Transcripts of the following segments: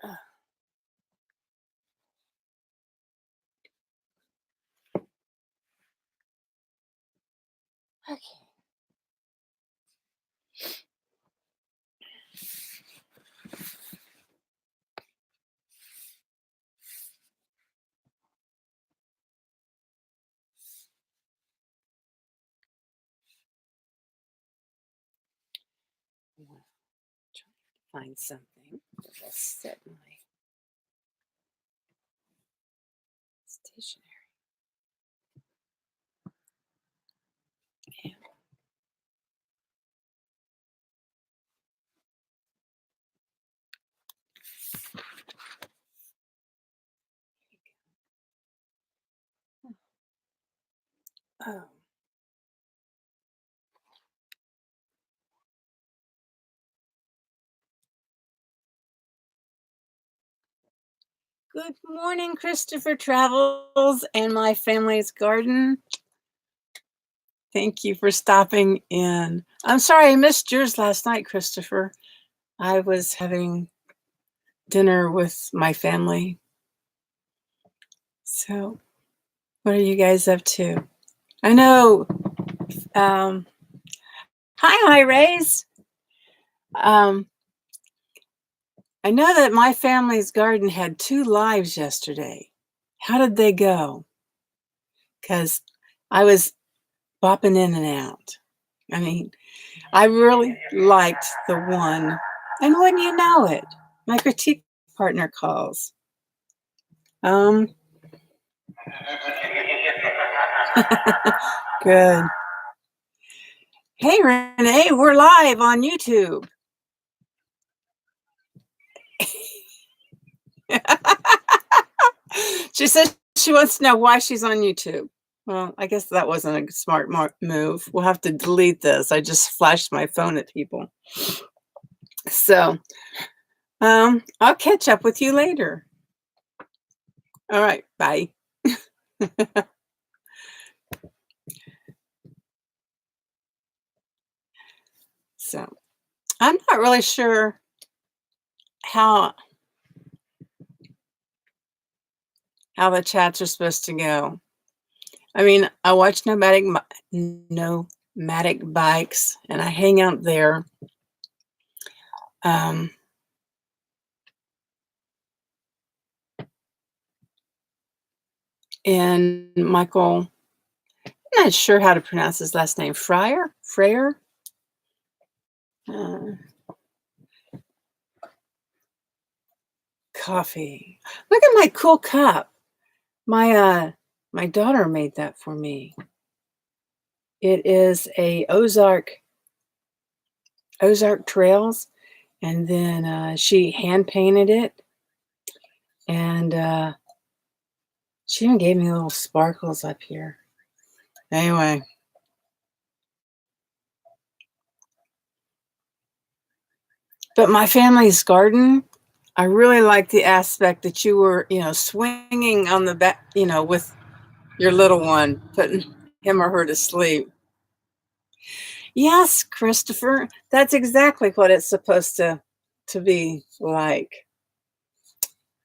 Uh, okay. Well, trying to find something. I'll set my stationery. And oh. Good morning, Christopher Travels and my family's garden. Thank you for stopping in. I'm sorry I missed yours last night, Christopher. I was having dinner with my family. So, what are you guys up to? I know. Hi, Rays. I know that my family's garden had 2 lives yesterday. How did they go? Because I was bopping in and out. I mean, I really liked the one. And wouldn't you know it, my critique partner calls. Good. Hey, Renee, we're live on YouTube. She said she wants to know why she's on YouTube. Well, I guess that wasn't a smart move. We'll have to delete this. I just flashed my phone at people. So, I'll catch up with you later. All right, bye. So, I'm not really sure how the chats are supposed to go. I mean, I watch nomadic bikes, and I hang out there. And Michael, I'm not sure how to pronounce his last name. Freyer. Coffee. Look at my cool cup. My daughter made that for me. It is a Ozark Trails, and then she hand painted it, and she even gave me little sparkles up here. Anyway, but my family's garden, I really like the aspect that you were, swinging on the back, with your little one, putting him or her to sleep. Yes, Christopher, that's exactly what it's supposed to be like.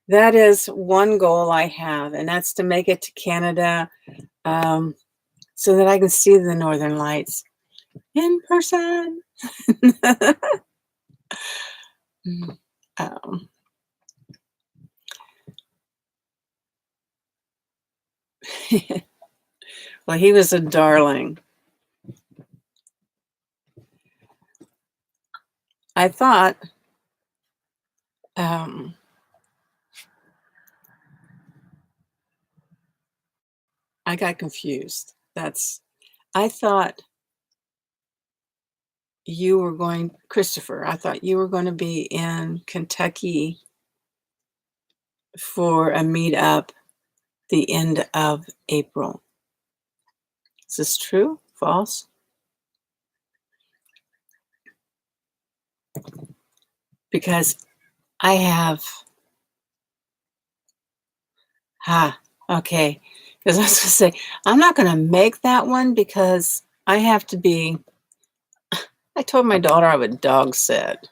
That is one goal I have, and that's to make it to Canada, so that I can see the Northern Lights in person. Well, he was a darling. I thought I got confused. I thought you were going, Christopher, I thought you were going to be in Kentucky for a meetup the end of April. Is this true? False? Because I have, okay. Because I was going to say, I'm not going to make that one because I have to be, I told my daughter I would dog sit.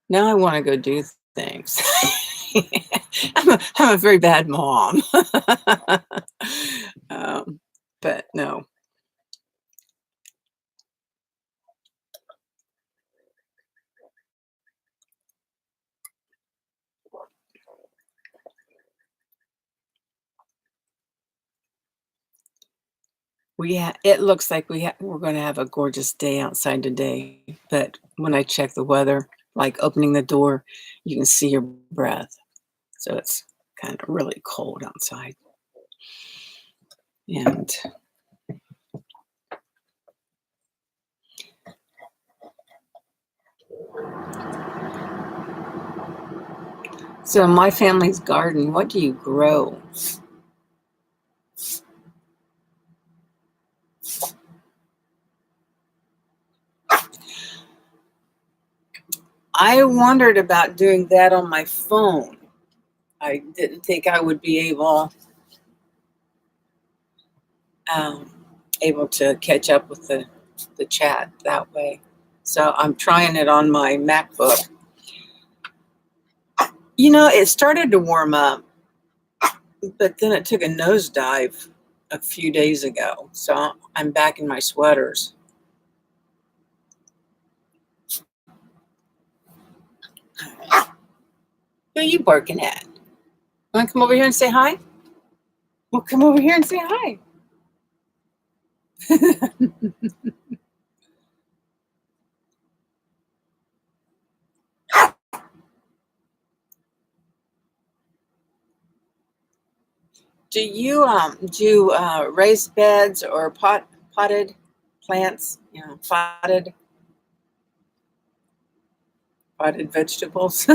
Now I want to go do things. I'm a very bad mom. But no. It looks like we're going to have a gorgeous day outside today. But when I check the weather, like opening the door, you can see your breath. So it's kind of really cold outside. And so in my family's garden, what do you grow? I wondered about doing that on my phone. I didn't think I would be um, able to catch up with the chat that way. So I'm trying it on my MacBook. You know, it started to warm up, but then it took a nosedive a few days ago. So I'm back in my sweaters. Who are you barking at? Want to come over here and say hi? Well, come over here and say hi. Do you raised beds or potted plants? You know, potted vegetables.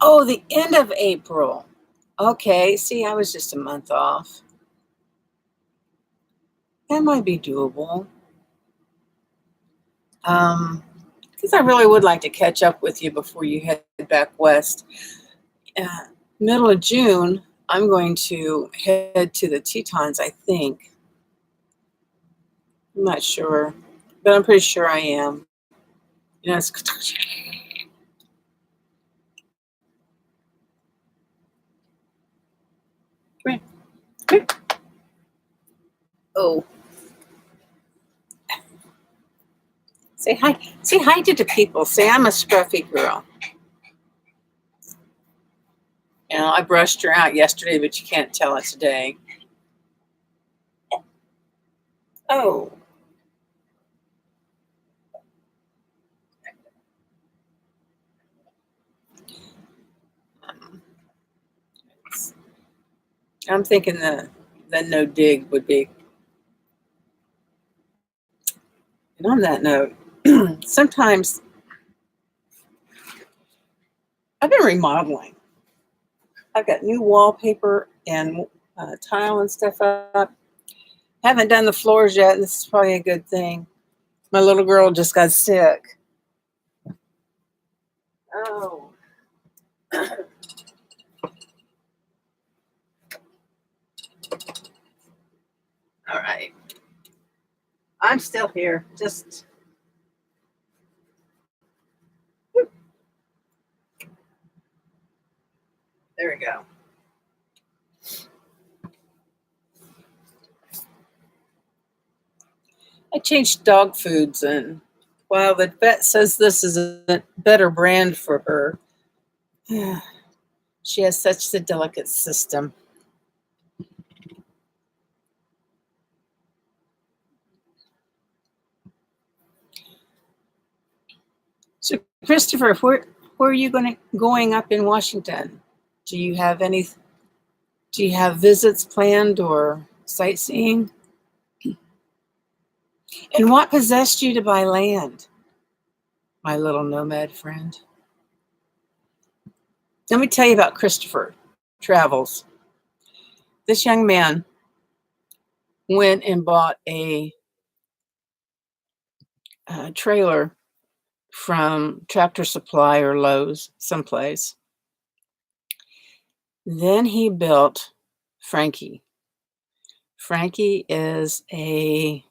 Oh, the end of April. Okay. See, I was just a month off. That might be doable. Because I really would like to catch up with you before you head back west. Uh, Middle of June, I'm going to head to the Tetons, I think. I'm not sure, but I'm pretty sure I am. You know, it's come here. Come here. Oh, say hi. Say hi to the people. Say I'm a scruffy girl. You know, I brushed her out yesterday, but you can't tell it today. Oh, I'm thinking the no dig would be. And on that note, sometimes I've been remodeling. I've got new wallpaper and tile and stuff up. Haven't done the floors yet, and this is probably a good thing. My little girl just got sick. Oh. All right. I'm still here. Just there we go. I changed dog foods, and while the vet says this is a better brand for her, she has such a delicate system. So, Christopher, where are you going up in Washington? Do you have any? Do you have visits planned or sightseeing? And what possessed you to buy land, my little nomad friend? Let me tell you about Christopher Travels. This young man went and bought a trailer from Tractor Supply or Lowe's, someplace. Then he built Frankie. Frankie is a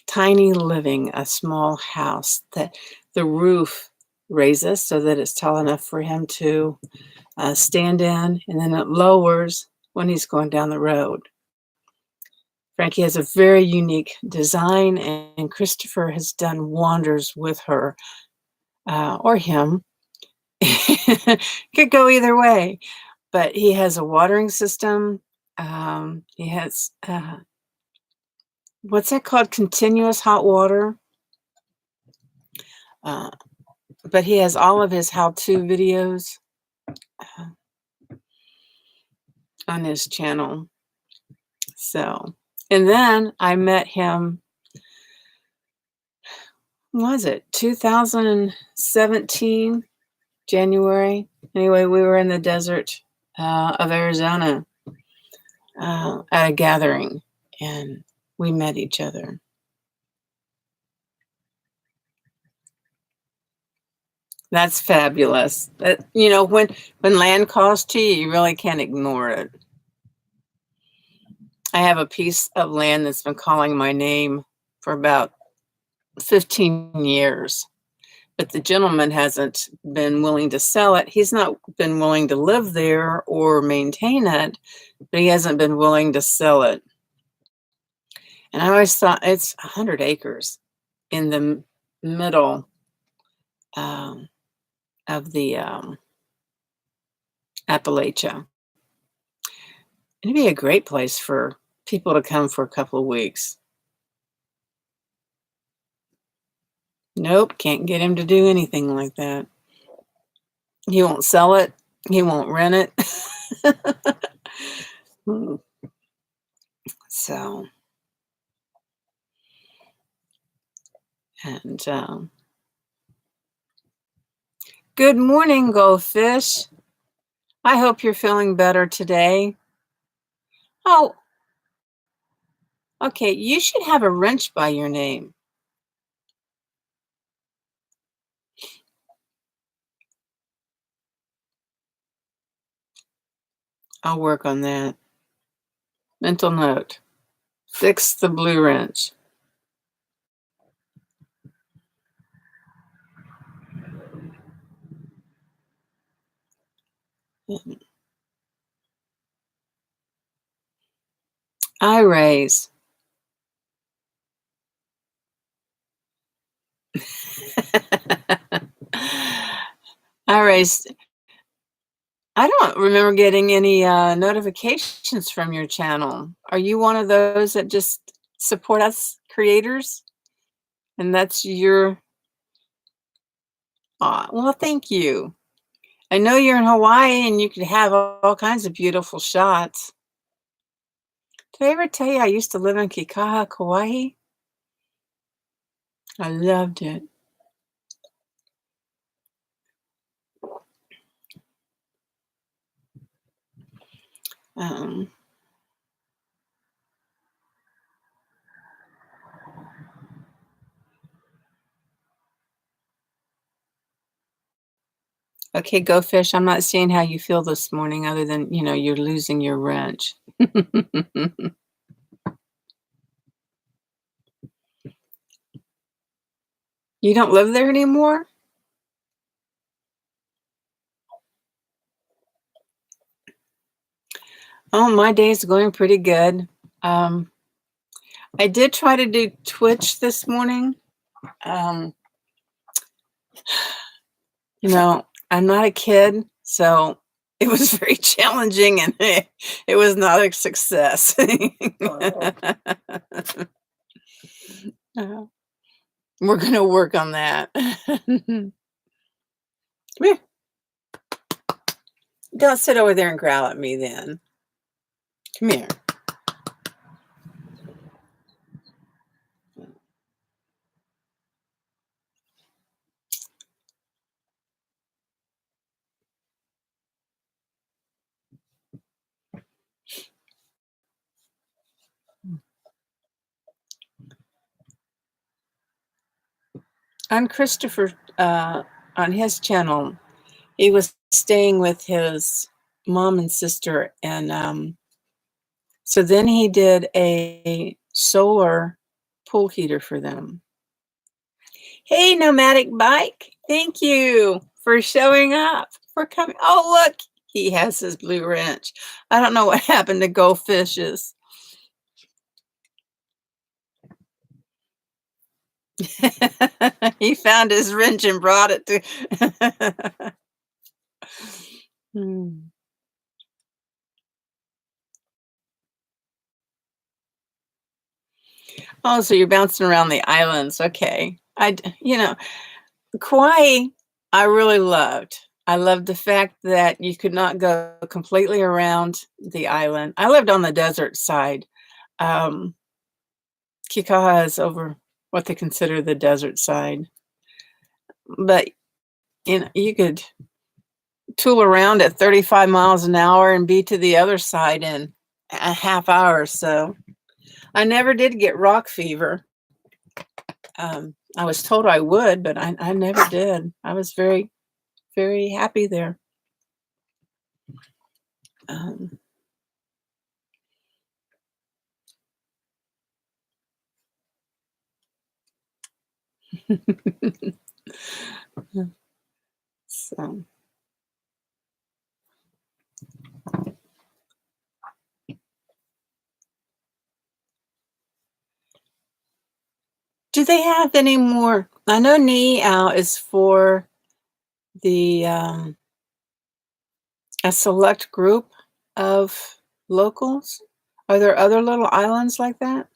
tiny living, a small house that the roof raises so that it's tall enough for him to stand in, and then it lowers when he's going down the road. Frankie has a very unique design, and Christopher has done wonders with her or him. Could go either way, but he has a watering system. He has what's that called? Continuous hot water. But he has all of his how-to videos on his channel. So, and then I met him, was it 2017, January? Anyway, we were in the desert of Arizona at a gathering, and we met each other. That's fabulous. That, you know, when land calls to you, you really can't ignore it. I have a piece of land that's been calling my name for about 15 years, but the gentleman hasn't been willing to sell it. He's not been willing to live there or maintain it, but he hasn't been willing to sell it. And I always thought it's 100 acres in the middle of the Appalachia. It'd be a great place for people to come for a couple of weeks. Nope, can't get him to do anything like that. He won't sell it. He won't rent it. So, and good morning, Goldfish. I hope you're feeling better today. Oh, okay. You should have a wrench by your name. I'll work on that. Mental note. Fix the blue wrench. I raise. I raised. I don't remember getting any notifications from your channel. Are you one of those that just support us creators? And that's your... well, thank you. I know you're in Hawaii and you could have all kinds of beautiful shots. Did I ever tell you I used to live in Kekaha, Kauai? I loved it. Okay, Go Fish, I'm not seeing how you feel this morning other than, you know, you're losing your wrench. You don't live there anymore? Oh, my day's going pretty good. I did try to do Twitch this morning. You know, I'm not a kid, so it was very challenging and it was not a success. We're going to work on that. Come here. Don't sit over there and growl at me then. Come here. on Christopher, on his channel, he was staying with his mom and sister, and so then he did a solar pool heater for them. Hey, Nomadic Bike, thank you for showing up, for coming. Oh, look, he has his blue wrench. I don't know what happened to goldfishes. He found his wrench and brought it to. Oh, so you're bouncing around the islands. Okay. Kauai, I really loved. I loved the fact that you could not go completely around the island. I lived on the desert side. Kikaha is over what they consider the desert side. But you could tool around at 35 miles an hour and be to the other side in a half hour. So I never did get rock fever. I was told I would, but I never did. I was very, very happy there. So. Do they have any more? I know Y.A.R.C is for the a select group of locals. Are there other little islands like that?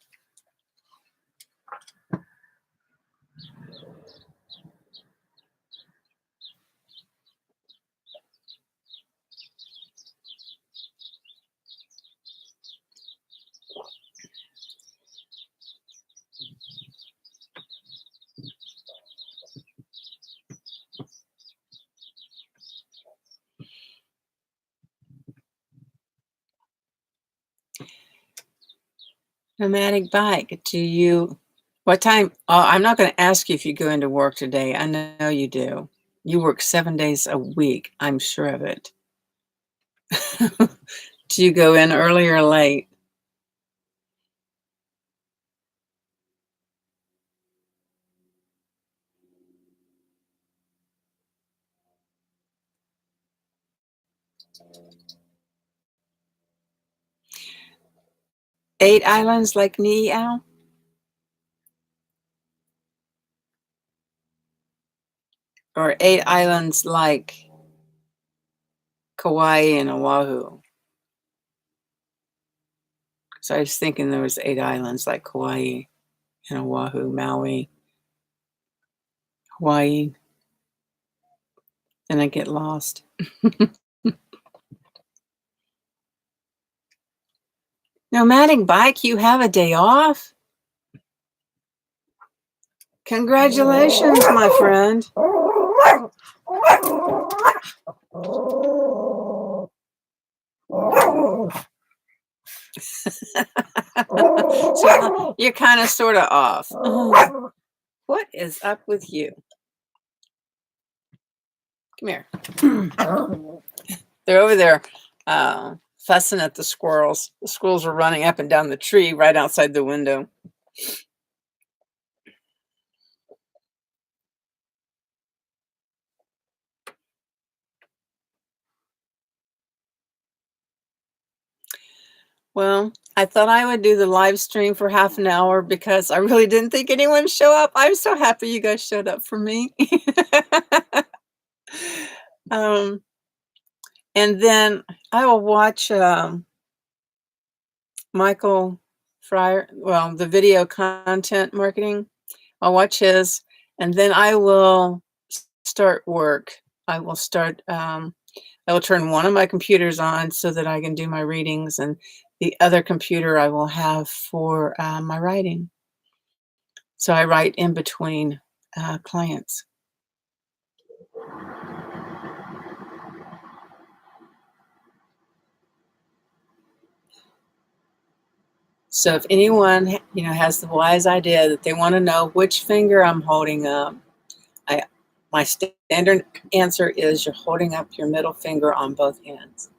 Nomadic Bike, what time? I'm not going to ask you if you go into work today. I know you do. You work 7 days a week. I'm sure of it. Do you go in early or late? Eight islands like Y.A.R.C? Or 8 islands like Kauai and Oahu? So I was thinking there was 8 islands like Kauai and Oahu, Maui, Hawaii. Then I get lost. Nomadic Bike, you have a day off? Congratulations, my friend. So you're kind of sort of off. What is up with you? Come here. They're over there fussing at the squirrels. The squirrels are running up and down the tree right outside the window. Well, I thought I would do the live stream for half an hour because I really didn't think anyone would show up. I'm so happy you guys showed up for me. And then I will watch Michael Fryer, well, the video content marketing. I'll watch his, and then I will start work. I will start, I will turn one of my computers on so that I can do my readings, and the other computer I will have for my writing. So I write in between clients. So if anyone, has the wise idea that they want to know which finger I'm holding up, My standard answer is you're holding up your middle finger on both hands.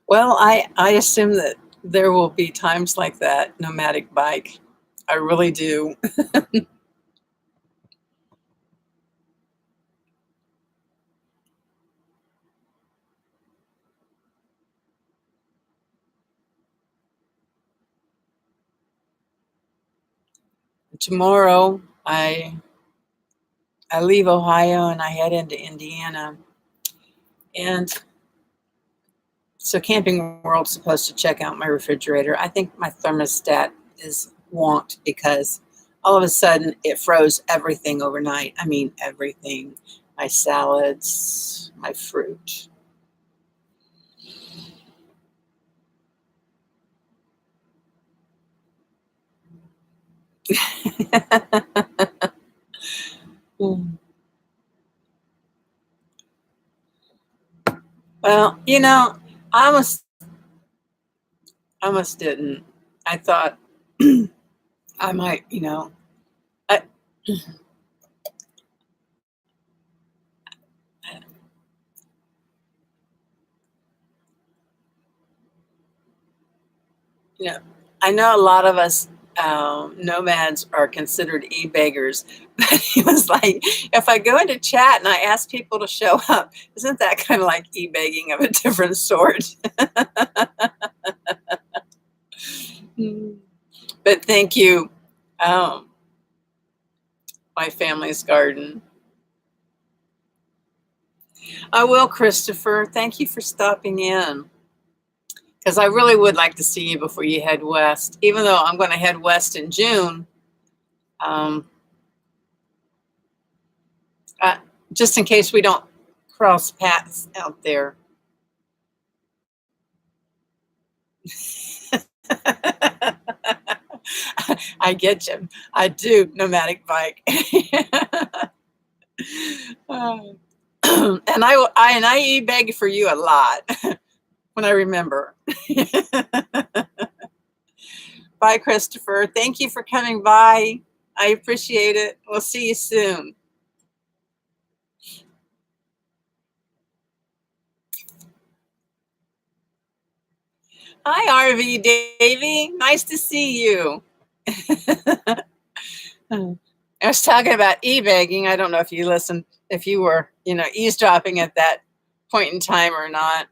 Well, I assume that there will be times like that, nomadic bike. I really do. Tomorrow, I leave Ohio and I head into Indiana. And so Camping World's supposed to check out my refrigerator. I think my thermostat is wonked because all of a sudden it froze everything overnight. I mean, everything. My salads, my fruit. Well, I almost didn't. I thought I might, I, you know, I know a lot of us nomads are considered e-beggars, but he was like, if I go into chat and I ask people to show up, isn't that kind of like e-begging of a different sort? But thank you, um, my family's garden. I will, Christopher. Thank you for stopping in. Because I really would like to see you before you head west, even though I'm going to head west in June. Um, uh, just in case we don't cross paths out there. I get you. I do nomadic bike. And I e-beg for you a lot when I remember. Bye, Christopher. Thank you for coming by. I appreciate it. We'll see you soon. Hi, RV Davy. Nice to see you. I was talking about e-begging. I don't know if you listened, if you were, eavesdropping at that point in time or not.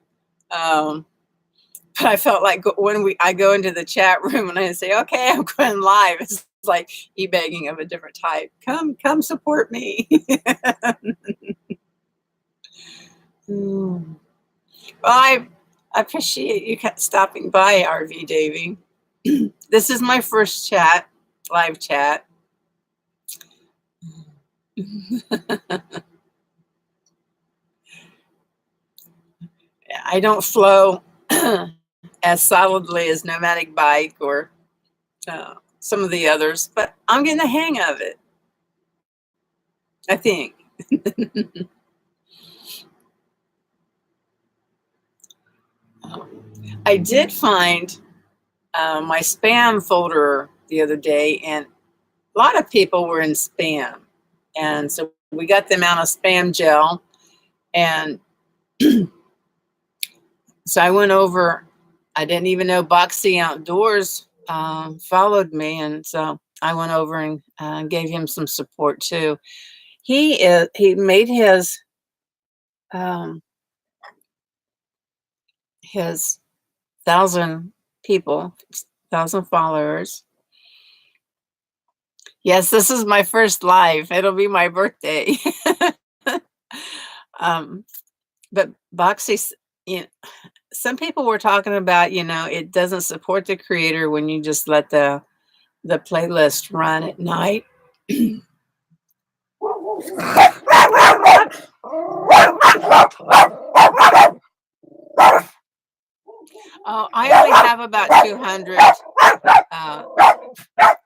But I felt like when I go into the chat room and I say, okay, I'm going live, it's like e-begging of a different type. Come support me. Well, I appreciate you stopping by, RV Davy. This is my first live chat. I don't flow as solidly as nomadic bike or some of the others, but I'm getting the hang of it, I think. I did find my spam folder the other day, and a lot of people were in spam. And so we got them out of spam gel. And so I went over, I didn't even know Boxy Outdoors followed me. And so I went over and gave him some support too. He made his 1,000 people, 1,000 followers. Yes, this is my first live. It'll be my birthday. But Boxy, some people were talking about, it doesn't support the creator when you just let the playlist run at night. Oh, I only have about 200.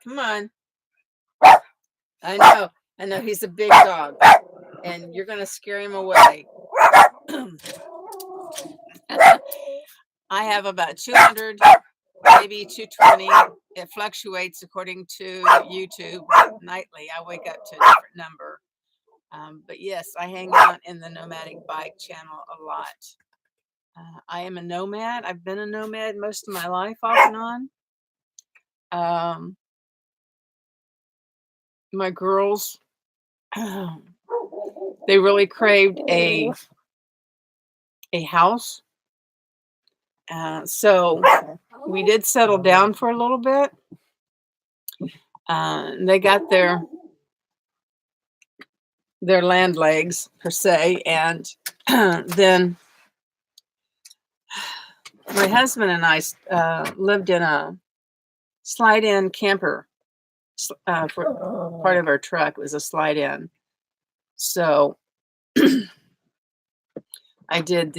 Come on. I know he's a big dog, and you're going to scare him away. I have about 200, maybe 220. It fluctuates according to YouTube nightly. I wake up to a different number. But yes, I hang out in the nomadic bike channel a lot. I am a nomad. I've been a nomad most of my life, off and on. Um, my girls, they really craved a house. So we did settle down for a little bit. They got their land legs per se, and then my husband and I lived in a slide-in camper. For part of our truck was a slide-in. So I did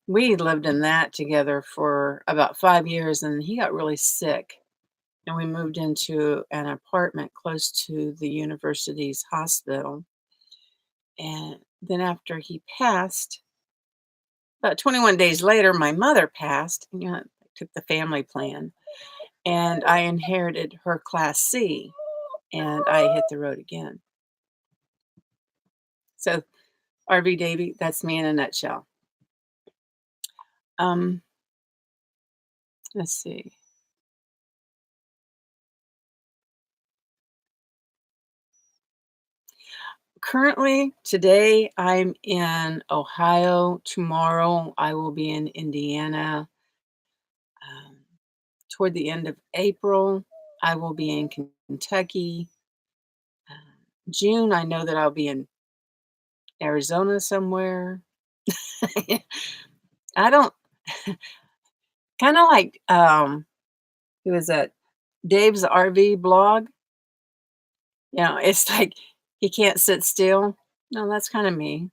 we lived in that together for about 5 years, and he got really sick. And we moved into an apartment close to the university's hospital. And then after he passed, about 21 days later, my mother passed. I took the family plan, and I inherited her Class C, and I hit the road again. So, RV Davy, that's me in a nutshell. Um, let's see. Currently, today, I'm in Ohio. Tomorrow, I will be in Indiana. Um, Toward the end of April, I will be in Kentucky. June, I know that I'll be in Arizona somewhere. I don't kind of like who is that? Dave's RV blog. It's like he can't sit still. No, that's kind of me.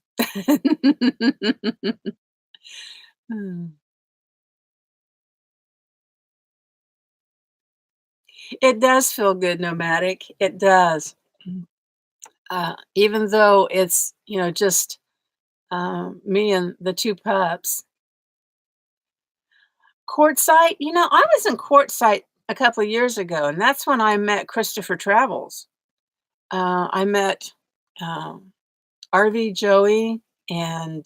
Hmm. It does feel good, nomadic. It does. Even though it's, just me and the two pups. Quartzsite, I was in Quartzsite a couple of years ago, and that's when I met Christopher Travels. I met um, RV Joey, and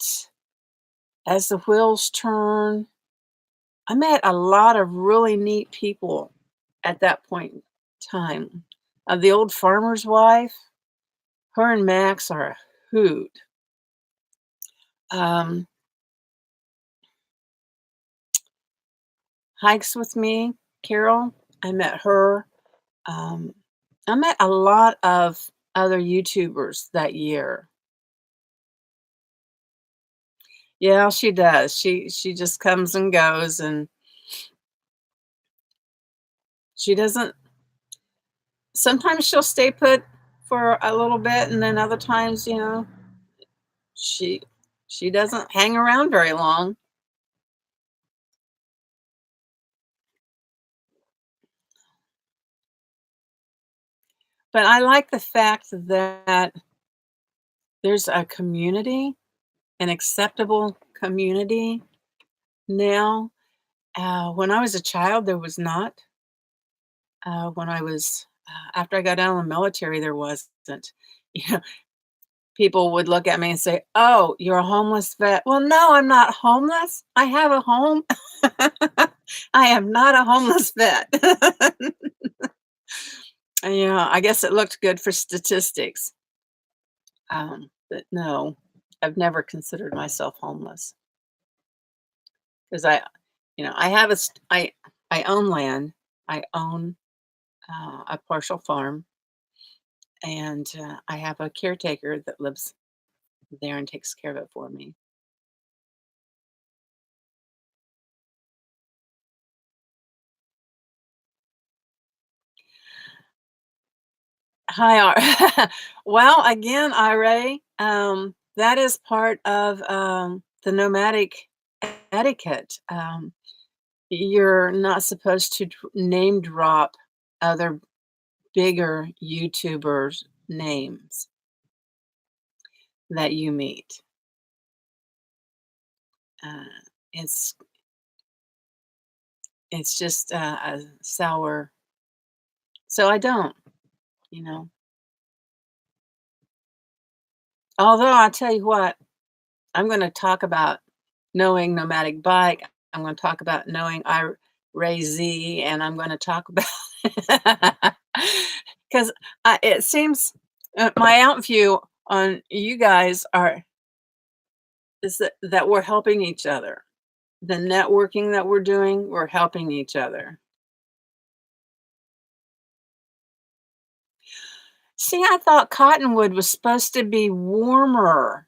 as the wheels turn, I met a lot of really neat people at that point in time. The old farmer's wife, her and Max are a hoot. Um, Hikes with me, Carol, I met her. Um, I met a lot of other YouTubers that year. Yeah, she does. She just comes and goes, and she doesn't sometimes she'll stay put for a little bit, and then other times, she she doesn't hang around very long. But I like the fact that there's a community, an acceptable community now. When I was a child, there was not. When I was After I got out of the military, there wasn't. You know, People would look at me and say, "Oh, you're a homeless vet." Well, no, I'm not homeless. I have a home. I am not a homeless vet. And, I guess it looked good for statistics. But no, I've never considered myself homeless because I have I own land. I own a partial farm, and I have a caretaker that lives there and takes care of it for me. Hi, well, again, Ira, that is part of the nomadic etiquette. You're not supposed to name drop other bigger YouTubers' names that you meet. It's it's just a sour. So I don't, you know. Although I'll tell you what, I'm going to talk about knowing nomadic bike. I'm going to talk about knowing I-R-A-Z, and I'm going to talk about because it seems my outview on you guys is that we're helping each other. The networking that we're doing, we're helping each other. See, I thought Cottonwood was supposed to be warmer.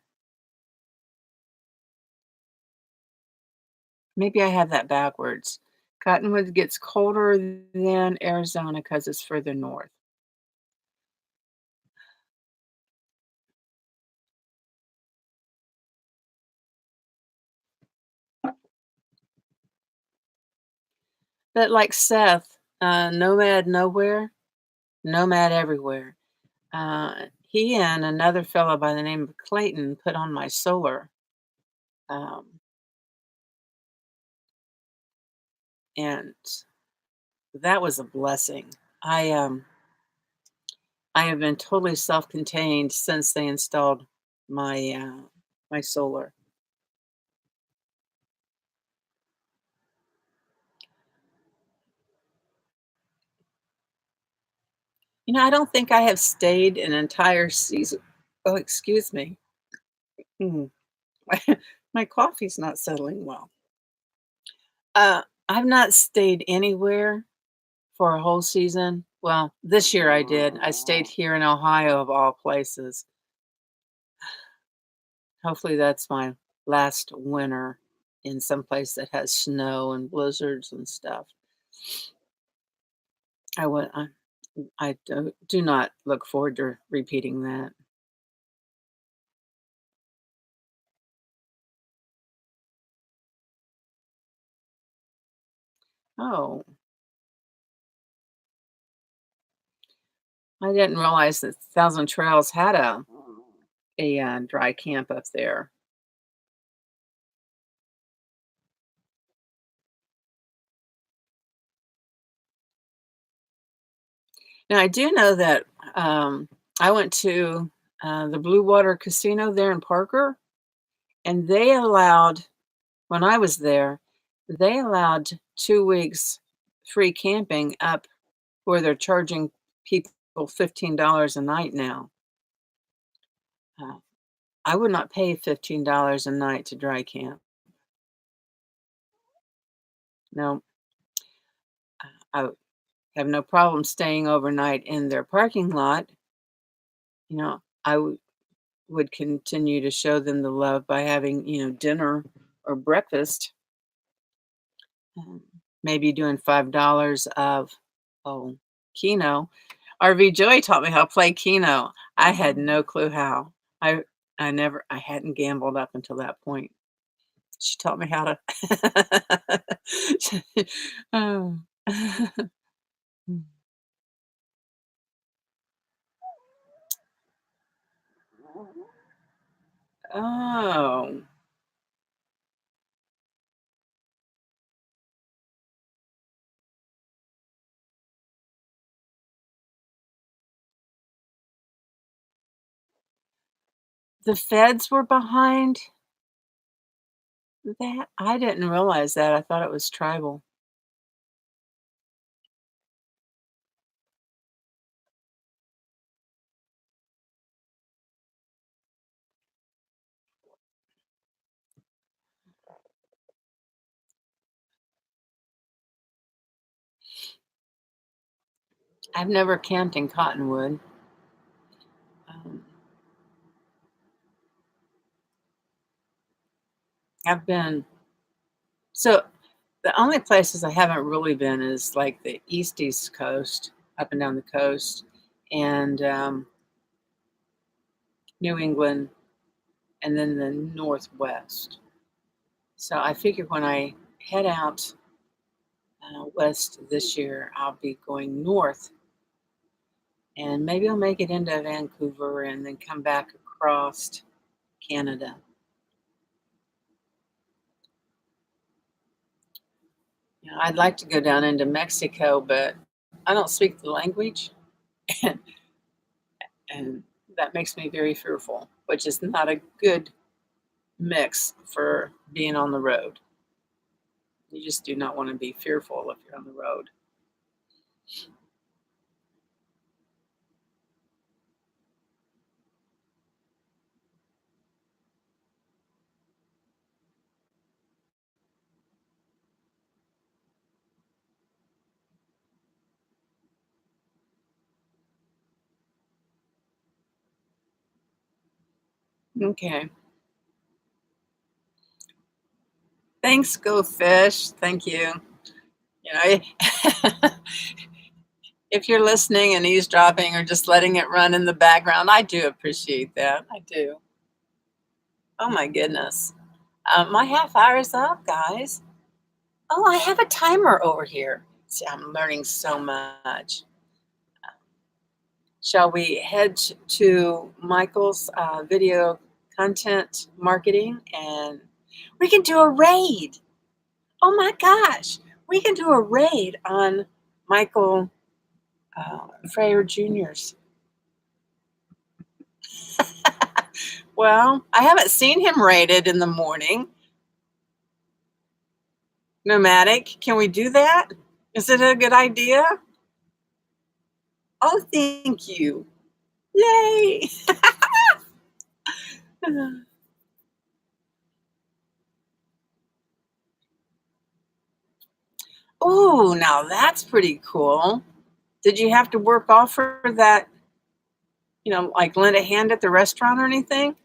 Maybe I have that backwards. Cottonwood gets colder than Arizona because it's further north. But like Seth, nomad nowhere, nomad everywhere. He and another fellow by the name of Clayton put on my solar, um, and that was a blessing. I um, I have been totally self-contained since they installed my solar. I don't think I have stayed an entire season. Oh, excuse me. Mm, my coffee's not settling well. I've not stayed anywhere for a whole season. Well, this year I did. I stayed here in Ohio of all places. Hopefully that's my last winter in some place that has snow and blizzards and stuff. I would I do not look forward to repeating that. Oh, I didn't realize that Thousand Trails had a dry camp up there. Now I do know that I went to the Blue Water Casino there in Parker, and they allowed when I was there, they allowed 2 weeks free camping up where they're charging people $15 a night now. Uh, I would not pay $15 a night to dry camp. No, I would have no problem staying overnight in their parking lot. I would continue to show them the love by having, dinner or breakfast, um, maybe doing $5 of, oh, Keno. RV Joy taught me how to play Keno. I had no clue how. I hadn't gambled up until that point. She taught me how to. Oh. Oh, the feds were behind that? I didn't realize that. I thought it was tribal. I've never camped in Cottonwood. Um, I've been so the only places I haven't really been is like the East Coast, up and down the coast, and New England, and then the Northwest. So I figure when I head out west this year, I'll be going north, and maybe I'll make it into Vancouver and then come back across Canada. I'd like to go down into Mexico, but I don't speak the language, and, and that makes me very fearful, which is not a good mix for being on the road. You just do not want to be fearful if you're on the road. Okay. Thanks, Go Fish. Thank you. You know, if you're listening and eavesdropping or just letting it run in the background, I do appreciate that. I do. Oh my goodness. My half hour is up, guys. Oh, I have a timer over here. See, I'm learning so much. Shall we head to Michael's video content marketing and we can do a raid? Oh my gosh, we can do a raid on Michael Freyer Jr.'s. Well, I haven't seen him rated in the morning. Nomadic, can we do that? Is it a good idea? Oh, thank you. Yay! Oh, now that's pretty cool. Did you have to work off for that, like lend a hand at the restaurant or anything?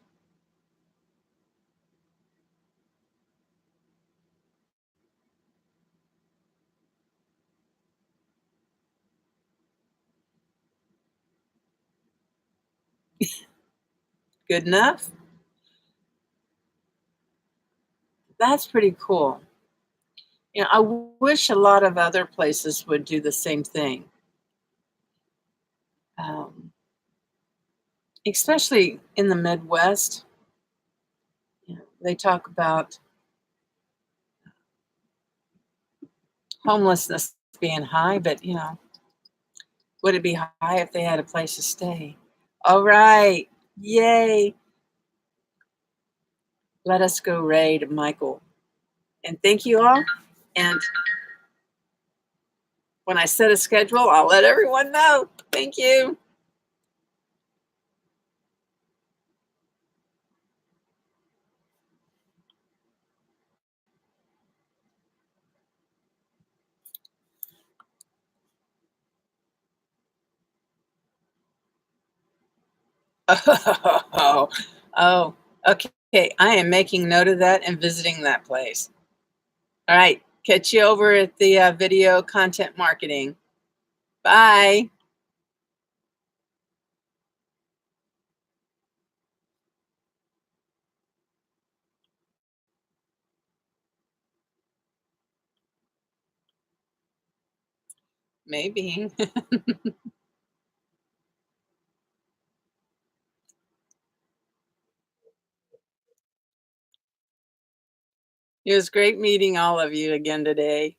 Good enough? That's pretty cool. I wish a lot of other places would do the same thing. Um, Especially in the Midwest. They talk about homelessness being high, but would it be high if they had a place to stay? All right. Yay. Let us go raid Michael. And thank you all. And when I set a schedule, I'll let everyone know. Thank you. Oh, oh, okay. I am making note of that and visiting that place. All right. Catch you over at the video content marketing. Bye. Maybe. It was great meeting all of you again today.